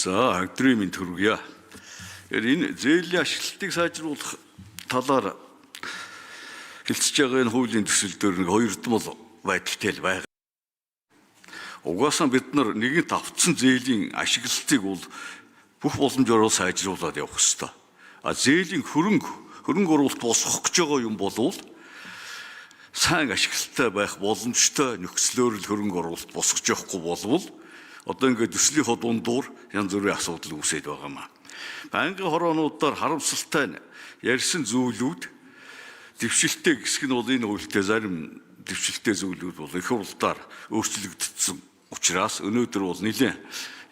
За, агдрын төргийа. Энэ зээлийн ашиглалтыг сайжруулах талаар хэлцэж байгаа энэ хуулийн төсөл дээр нэг хоёр дмол байдалтай л байна. Угаасаа бид нар нэгэнт автсан зээлийн ашиглалтыг бол бүх боломжоор сайжруулад явах ёстой. А зээлийн хөрөнгө оруулалт босгох гэж байгаа юм болвол сайн ашиглалттай байх боломжтой нөхцлөөр л хөрөнгө оруулалт босгож явахгүй болвол одоо ингээд төслийнхөө дундуур янз бүрийн асуудал үүсээд байгаамаа. Байнгын хороонуудаар харамсалтай ярьсан зүйлүүд дэвшилттэй хэсэг нь бол энэ үйлдэл зарим дэвшилттэй зүйлүүд бол их хурлаар өөрчлөгдсөн учраас өнөөдөр бол нэлээд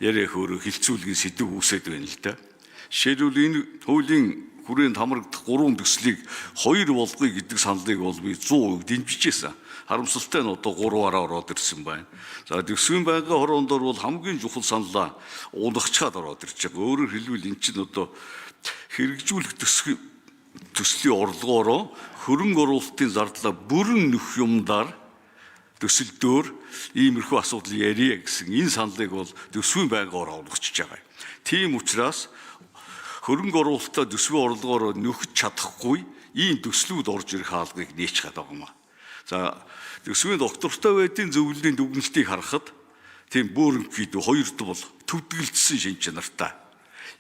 яриа хөөрөг хилцүүлгийн сэдв үүсээд байна л да. Жишээлбэл энэ хуулийн хүрээнд хамрагдах 3 төслийг 2 болгоё гэдэг саналыг бол би 100% дэмжижсэн. Харамсалтай нь одоо 3-аараа ороод ирсэн байна. За төсвийн байнгын хороондор бол хамгийн чухал саналаа унгачаад ороод ирж байгаа. Өөрөөр хэлбэл эн чинь одоо хэрэгжүүлэх төслийн орлогоороо хөрөнгө оруулалтын зардлаа бүрэн нөх юмдаар төсөлдөр иймэрхүү асуудал ярья гэсэн энэ саналыг бол төсвийн байнгын онгочж байгаа. Тийм учраас хөрөнгө оруулалтаа төсвийн орлогоороо нөхөж чадахгүй ийм төслүүд орж ирэх хаалгыг нээч гад байгаа юм. За төсвийн доктортой байдгийн зөвлөлийн дүгнэлтийг харахад тийм бөөрөнхийд хоёрд бол төвдөлдсөн шин чанартай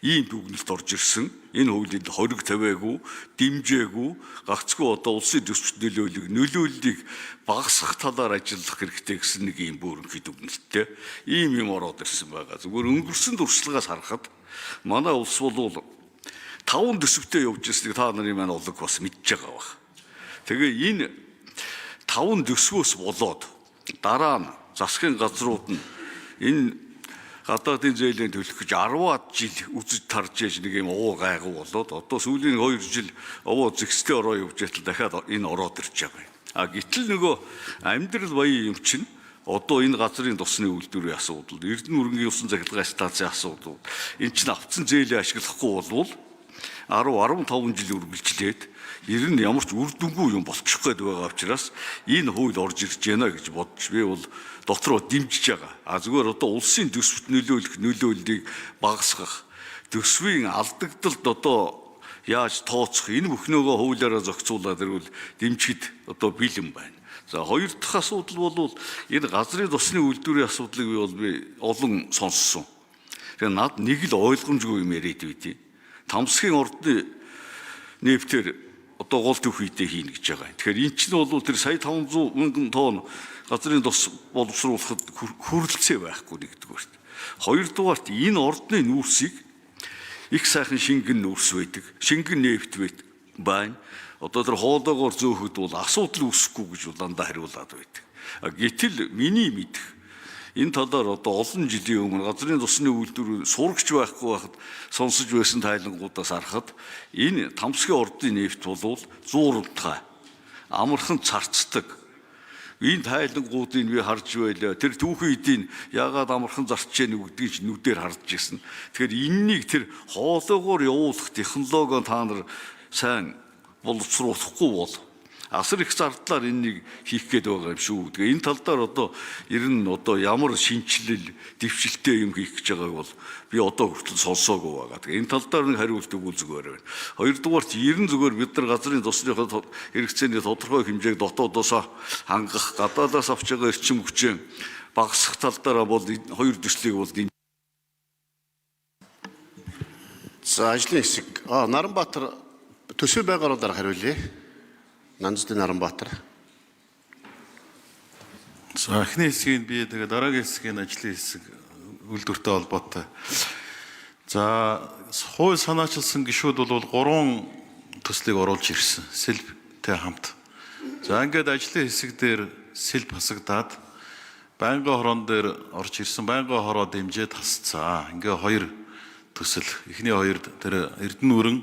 ийм дүгнэлт орж ирсэн. Энэ хуулинд хориг тавиагүй, дэмжээгүй, гагцгүй одоо улсын төсвт нөлөөллийг багасгах талаар ажиллах хэрэгтэй гэсэн нэг ийм бөөрөнхий дүгнэлттэй ийм юм ороод ирсэн байгаа. Зүгээр өнгөрсөн туршлагаас харахад манай улс бол 5 төсөвтэй явж ирснийг та нарын маань олог бас мэдж байгаа баг. Тэгээ энэ 5 төсвөөс болоод дараа нь засгийн газрууд нь энэ гадаадын зээлийн төлөх гэж 10-аад жил үзэж тарж яж нэг юм уу гайгүй болоод одоо сүүлийн 2 жил овоо зэгстэй ороо явж байтал дахиад энэ ороод ирж байгаа. А гэтэл нөгөө амьдрал баян юм чинь одоо энэ газрын тосны үйлдвэрийн асуудал, Эрдэнэ мөрөнгийн усан цахилгаан станцын асуудал энэ чинь автсан зээлийн ашиглахгүй болвол 10-15 жил үргэлжлээд ер нь ямар ч үр дүнгүй юм болчих гээд байгаа учраас энэ хууль орж ирж байна гэж бодож би бол доктороо дэмжиж байгаа. А зүгээр одоо улсын төсвт нөлөөлөх нөлөөллийг багасгах, төсвийн алдагдалд одоо яаж тооцох энэ бүхнөөгөө хуулиараа зохицуулаад ирвэл дэмжихэд одоо бэлэн байна. За хоёр дахь асуудал бол энэ газрын тосны үйлдвэрийн асуудлыг би олон сонссон. Тэгээ над нэг л ойлгомжгүй юм яриад байдیں۔ Тамсгийн ордны нефтээр одоо гол төвх хийдэ хийнэ гэж байгаа. Тэгэхээр эн чинь бол тэр сая 500 мянган тонн газрын тос боловсруулахад хүрэлцээ байхгүй нэгдүгээрт. Хоёрдугаарт энэ ордны нүүрсийг их сайхан шингэн нүүрс байдаг. Шингэн нефт байна. Одоо тэр хоолоогоор зөөхөд бол асуудал үүсэхгүй гэж дандаа хариулаад байдаг. Гэтэл миний мэдэх энэ талаар одоо олон жилийн өмнө газрын тосны үйлдвэр сурагч байхгүй байхад сонсож байсан тайлангуудаас харахад энэ Тамсгийн ордны нефт бол зууралтай, амархан царцдаг. Энэ тайлангуудыг би харж байлаа. Тэр түүхэн эдийн яагаад амархан зарч яах нүгдгийг нүдээр харж ирсэн. Тэгэхээр энэнийг тэр хоолоогоор явуулах технологио та нар сайн боловсруулахгүй бол асар их зардлаар энэнийг хийх гээд байгаа юм шүү. Тэгээ энэ тал дээр одоо ер нь одоо ямар шинжилэл, дэвшилттэй юм хийх гэж байгааг бол би одоо хүртэл сонсоогүй байгаа. Тэгээ энэ тал дээр нэг хариулт өгвөл зүгээр байна. Хоёрдугаарт ер нь зүгээр бид нар газрын тосныхоо хэрэгцээний тодорхой хэмжээг дотоодоос хангах, гадаадаас авч байгаа эрчим хүчээ багасгах тал дээр бол хоёр төслийг бол За ажлын хэсэг. Наранбаатар төсвийн байнгын ордоор хариулъя. Нанзды Наранбаатар. За эхний хэсгийг би тэгээ дараагийн хэсгийн ажлын хэсэг үйлдвэртэй холбоотой. За хууль санаачилсан гишүүд бол 3 төслийг оруулж ирсэн. Сэлбтэй хамт. За ингээд ажлын хэсэг дээр сэлб хасагдаад байнгын хороон дээр орж ирсэн байнгын хороо дэмжээд хасцаа. Ингээ 2 төсөл. Эхний 2 тэр Эрдэнэ мөрөн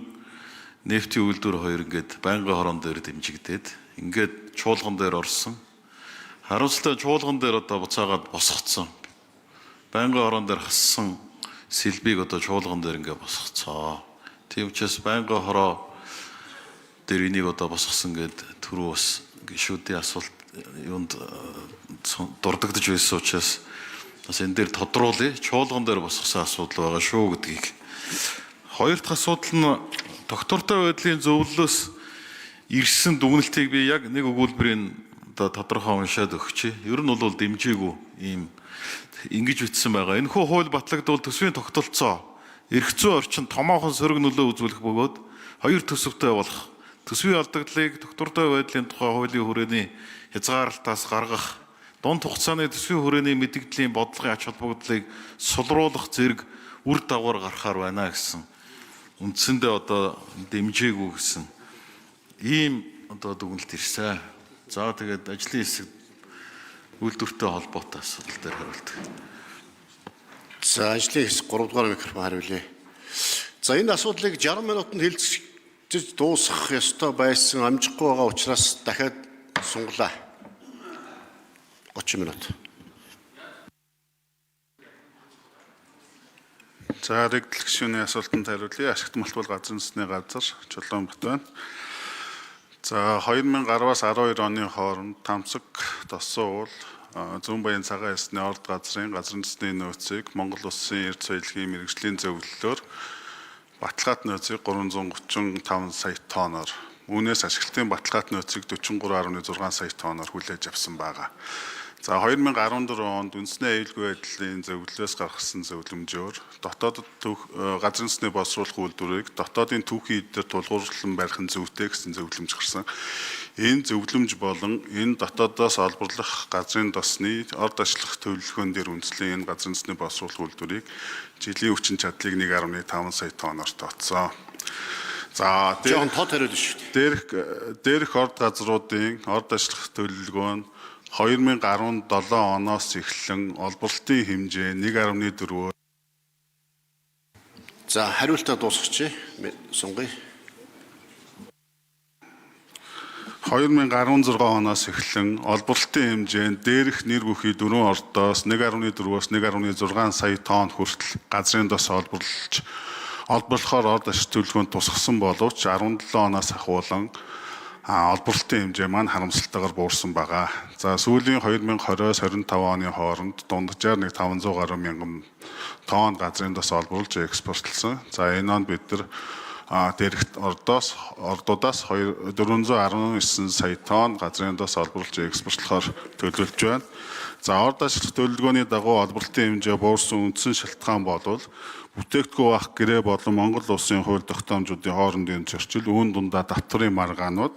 нефтийн үйлдвэр 2 ингээд байнгын хороон дээр дэмжигдээд ингээд чуулган дээр орсон. Харамсалтай чуулган дээр одоо буцаагаад босгоцсон. Байнгын хороон дээр хассан сэлбийг одоо чуулган дээр ингээд босгоцоо. Тийм учраас байнгын хороо дээр энийг одоо босгосон гэд түрүү бас гишүүдийн асуулт юунд дурддагдж байсан учраас бас энэ дээр тодруулъя. Чуулган дээр босгосон асуудал байгаа шүү гэдгийг. Хоёр дахь асуудал нь доктортой байдлын зөвлөлөөс ирсэн дүгнэлтийг би яг нэг өгүүлбэрийн одоо тодорхой уншаад өгчээ. Ер нь бол дэмжээгүй ийм ингэж бичсэн байгаа. Энэхүү хууль батлагдвал төсвийн тогтолцоо эрх зүйн орчинд томоохон сөрөг нөлөө үзүүлэх бөгөөд хоёр төсөвтэй болох төсвийн алдагдлыг доктортой байдлын тухай хуулийн хүрээний хязгаарлалтаас гаргах, дунд хугацааны төсвийн хүрээний мэдэгдлийн бодлогын ач холбогдлыг сулруулах зэрэг үр дагавар гаргахаар байна гэсэн. Үндсэндээ одоо дэмжээгүй гэсэн ийм одоо дүгнэлт ирсэн. За тэгээд ажлын хэсэг үйлдвэртэй холбоотой асуудал дээр хариулт. За ажлын хэсэг 3 дугаар микрофон хариулъя. За энэ асуудлыг 60 минутанд хэлцэж дуусгах ёстой байсан амжихгүй байгаа учраас дахиад сунгалаа. 30 минут. За регдэл гишүүний асуултанд хариулъя. Ашигт малтбал газрын засны газар Чулуунбат байна. За 2010-аас 12 оны хооронд Тамсаг, Тосоо уул Зүүн Баян цагаан ясны орд газрын засны нөөцийг Монгол Улсын эрдэс соёлын мэргэжлийн зөвлөлөөр баталгаат нөөцийг 335 сая тонноор, үүнээс ашиглалтын баталгаат нөөцийг 43.6 сая тонноор хүлээж авсан байгаа. За 2014 онд үндэсний аюулгүй байдлын зөвлөлөөс гаргасан зөвлөмжөөр дотоодод газрын засны боловсруулах үйлдвэрийг дотоодын түүхийн эдээр тулгуурлан барих нь зүйтэй гэсэн зөвлөмж гарсан. Энэ зөвлөмж болон энэ дотоодоос олборлох газрын тосны орд ажиллах төлөвлөгөөн дээр үндэслэн энэ газрын засны боловсруулах үйлдвэрийг жилийн хүчин чадлыг 1.5 сая тонноор тооцсон. За Жон тод хариулна шүү дээ. дээрх орд газруудын орд ажиллах төлөвлөгөө нь 2017 оноос эхлэн олборлтын хэмжээ 1.4. За хариултаа дуусгачих. Сунгая. 2016 оноос эхлэн олборлтын хэмжээнд дээрх нэр бүхий 4 ордоос 1.4-өөс 1.6 сая тонн хүртэл газрын тос олборлохоор орд ашиг төлөвлөгөөнд тусгасан боловч 17 оноос ахуулан олборлтын хэмжээ маань харамсалтайгаар буурсан байгаа. За сүүлийн 2020-оос 25 оны хооронд дунджаар 500 гаруй мянган тонн газрын тос олборлж экспортлсон. За энэ онд бид нар дээрх ордуудаас 419 сая тонн газрын тос олборлж экспортлохоор төлөвлөж байна. За орд ашиглах төлөвлөгөөний дагуу олборлтын хэмжээ буурсан үндсэн шалтгаан болвол бүтээгдэхүүн авах гэрээ болон Монгол Улсын хууль тогтоомжуудын хоорондын зөрчил, үүн дундаа татврын маргаанууд,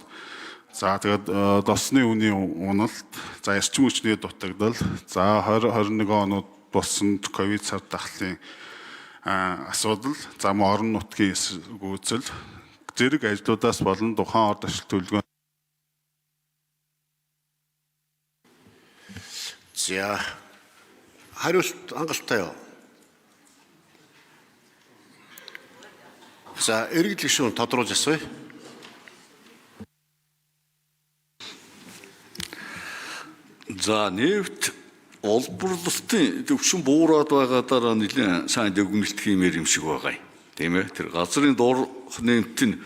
за тэгээд досны үнийн уналт, за эрчим хүчний дутагдал, за 2021 онууд болсон ковид сар дахлын асуудал, за орон нутгийн гүйцэл зэрэг ажлуудаас болон тухайн орд ашиг төлөвлөгөө. За хариулт хангалттай юу? За эргэл гишүүн тодруулж асууя. За нефт олборлолтын төвшин буураад байгаадаараа нэлээд сайн дүгнэлт хиймээр юм шиг байгаа юм. Тийм ээ. Тэр газрын дор нэмт нь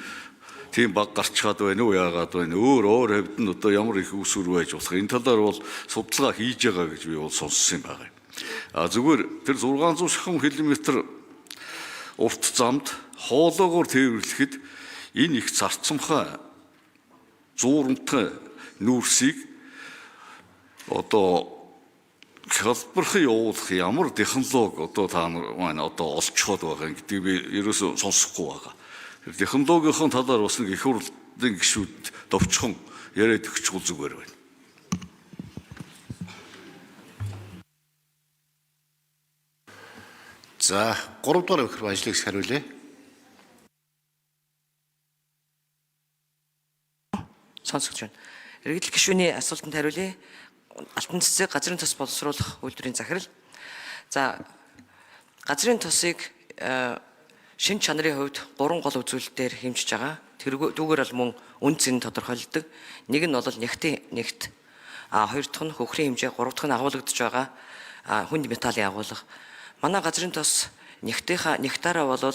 тийм баг гарчгаад байна уу, яагаад байна? Өөр хэвд нь одоо ямар их усүр байж болох. Энэ талаар бол судалгаа хийж байгаа гэж би бол сонссон юм байгаа юм. Зүгээр тэр 600 шахам километр урт замд хоолоогоор тээвэрлэхэд энэ их зарцамхай зуурамтай нүүрсийг одоо хэлбэрхэн явуулах ямар технологи одоо та нар маань одоо олцоход байгаа гэдэг би ерөөсөө сонсохгүй байгаа. Тэр технологийн талаар бас нэг их хурлын гишүүд товчхон яриад өгчихвол зүгээр байна. За 3 дугаар микрофон ажлыг хариулъя. Сонсогч байна. Иргэдэл гишүүний асуултанд хариулъя. Алтан цэцэг газрын тос боловсруулах үйлдвэрийн захирал. За газрын тосыг шин чанарын хувьд 3 гол үзүүлэлтээр хэмжиж байгаа. Түүгээр бол мөн үн цэн тодорхойлдог. Нэг нь бол нэгт, хоёр дахь нь хөхрийн хэмжээ, гурав дахь нь агуулгадж байгаа хүнд металлын агуулга. Манай газрын тос нэгтаараа бол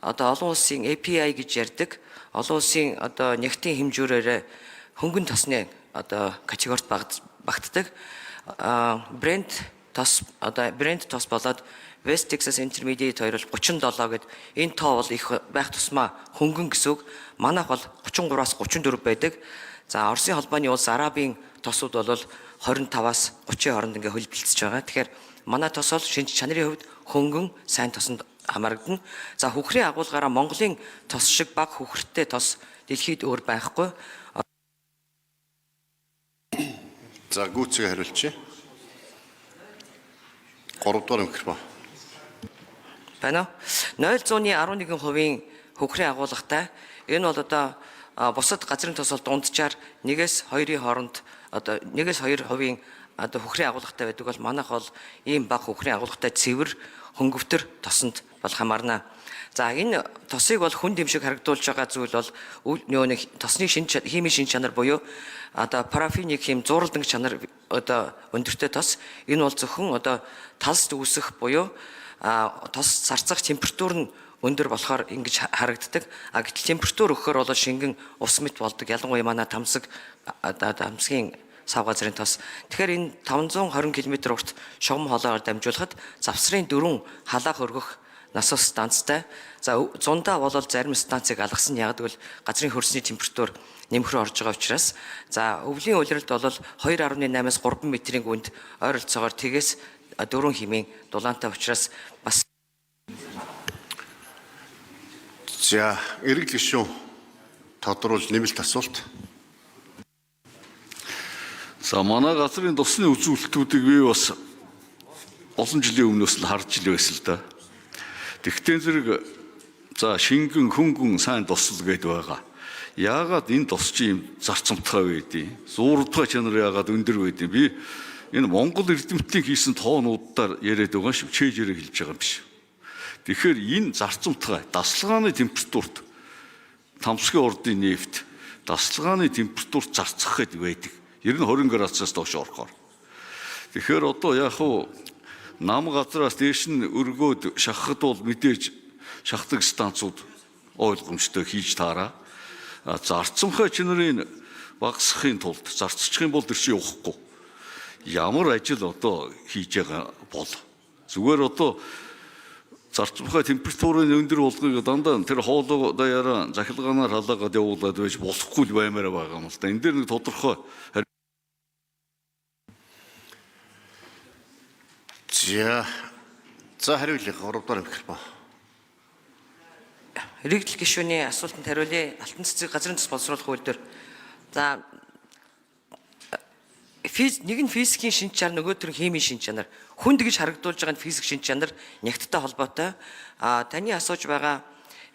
одоо олон улсын API гэж ярьдаг. Олон улсын одоо нэгтийн хэмжүүрээр хөнгөн тосны одоо категорид багтдаг. Брэнд тос одоо брэнд тос болоод West Texas Intermediate хоёр бол 37 гэд энэ тоо бол их байх тусмаа хөнгөн гэсэн үг. Манайх бол 33-аас 34 байдаг. За Оросын холбооны улс Арабын тосууд бол 25-аас 30-ийн хооронд ингээ хөлбөлцөж байгаа. Тэгэхээр манай тос бол шинж чанарын хувьд хөнгөн сайн тосонд хамаарагдана. За хөхрийн агуулгаараа Монголын тос шиг баг хөхртэй тос дэлхийд өөр байхгүй. За гүйцэтгэж хариулчих. 3 дугаар микрофон. Байна уу? 0.11% хөхрийн агуулгатай. Энэ бол одоо бусад газрын тос бол дунджаар 1-2 хооронд одоо 1-2% одоо хөхрийн агуулгатай байдаг бол манайх бол ийм бага хөхрийн агуулгатай цэвэр хөнгөвтөр тосонд бол хамаарна. За энэ тосыг бол хүн дэмшиг харагдуулж байгаа зүйл бол нөгөө нэг тосны химийн шин чанар буюу одоо парафиник хим зууралдан чанар одоо өндөртэй тос. Энэ бол зөвхөн одоо талс үүсэх буюу тос зарцах температур нь өндөр болохоор ингэж харагддаг. Гэтэл температур өгөхөөр бол шингэн ус мэт болдог. Ялангуяа манай тамсаг тамсгийн сав газрын тос. Тэгэхээр энэ 520 км урт шугам хоолойгоор дамжуулахад завсрын 4 халаах өргөх насос станцтай. За зундаа бол зарим станцыг алгасан. Яг гэвэл газрын хөрсний температур нэмэх рүү орж байгаа учраас за өвлийн улиралд бол 2.8-аас 3 метрийн гүнд ойролцоогоор тгээс 4 хэмээн дулаантай учраас бас За эргэл гишүүн тодруулж нэмэлт асуулт. За манай газрын тосны үзүүлэлтүүдийг би бас олон жилийн өмнөөс л харж ил байсан л да. Тэгтээ зэрэг за шингэн хөнгөн сайн тосл гээд байгаа. Яагаад энэ тос чи юм зарцамтгай байдیں۔ Зуурдгай чанар яагаад өндөр байдیں۔ Би энэ Монгол эрдэмтдийн хийсэн тоонуудаар яриад байгаа шүү. Чэйжээрээ хэлж байгаа юм биш. Тэгэхээр энэ зарцамтгай дасгалгааны температурт тамсгийн урдын нефт дасгалгааны температурт зарцах гэдэг байдаг. Ер нь 20 градусаас доош орохоор. Тэгэхээр одоо яг хуу нам газраас дээш нь өргөөд шахахад бол мэдээж шахдаг станцууд ойлгомжтой хийж таараа. Зарцамхай чанарын багасгахын тулд зарцчих юм бол тэр чинь явахгүй. Ямар ажил одоо хийж байгаа бол зүгээр одоо зарцамхай температурын өндөр болгоё дандаа тэр хоолой даяараа захилгаанаар халаагаад явуулаад байж болохгүй л баймаар байгаа юм л да. Энэ дээр нэг тодорхой За хариулъя 3 дугаар микрофон. Иргэдэл гишүүний асуултанд хариулъя. Алтан цэцэг газрын тос боловсруулах хууль дээр. За нэг нь физикийн шин чанар, нөгөөдөр нь химийн шин чанар. Хүнд гэж харагдуулж байгаа нь физик шин чанар нягттай холбоотой. Таны асууж байгаа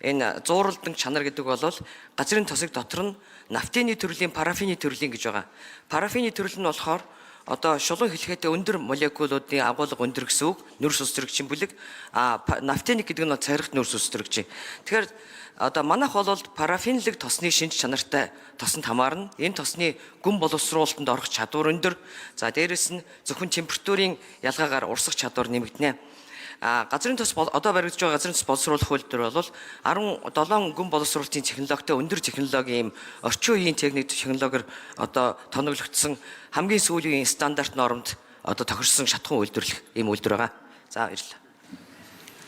энэ зууралдан чанар гэдэг бол газрын тосыг дотор нь нафтины төрлийн, парафины төрлийн гэж байгаа. Парафины төрөл нь болохоор одоо шулуун хэлхээтэй өндөр молекулуудын агуулга өндөр гэсэн үг, нүүрс ус зэрэгчин бүлэг. Нафтеник гэдэг нь цайрагт нүүрс ус зэрэгчин. Тэгэхээр одоо манайх бол парафинлэг тосны шинж чанартай тосонд хамаарна. Энэ тосны гүн боловсруулалтанд орох чадвар өндөр. За дээрэс нь зөвхөн температурын ялгаагаар урсгах чадвар нэмэгдэнэ. Газрын тос одоо баригдаж байгаа газрын тос боловсруулах хууль дээр бол 17 гүн боловсруулалтын технологитой өндөр технологийн орчин үеийн технологиор одоо тоноглогдсон хамгийн сүүлийн стандарт нормд одоо тохирсон шатхан үйлдвэрлэх ийм үйлдвэр байгаа. За баярлалаа.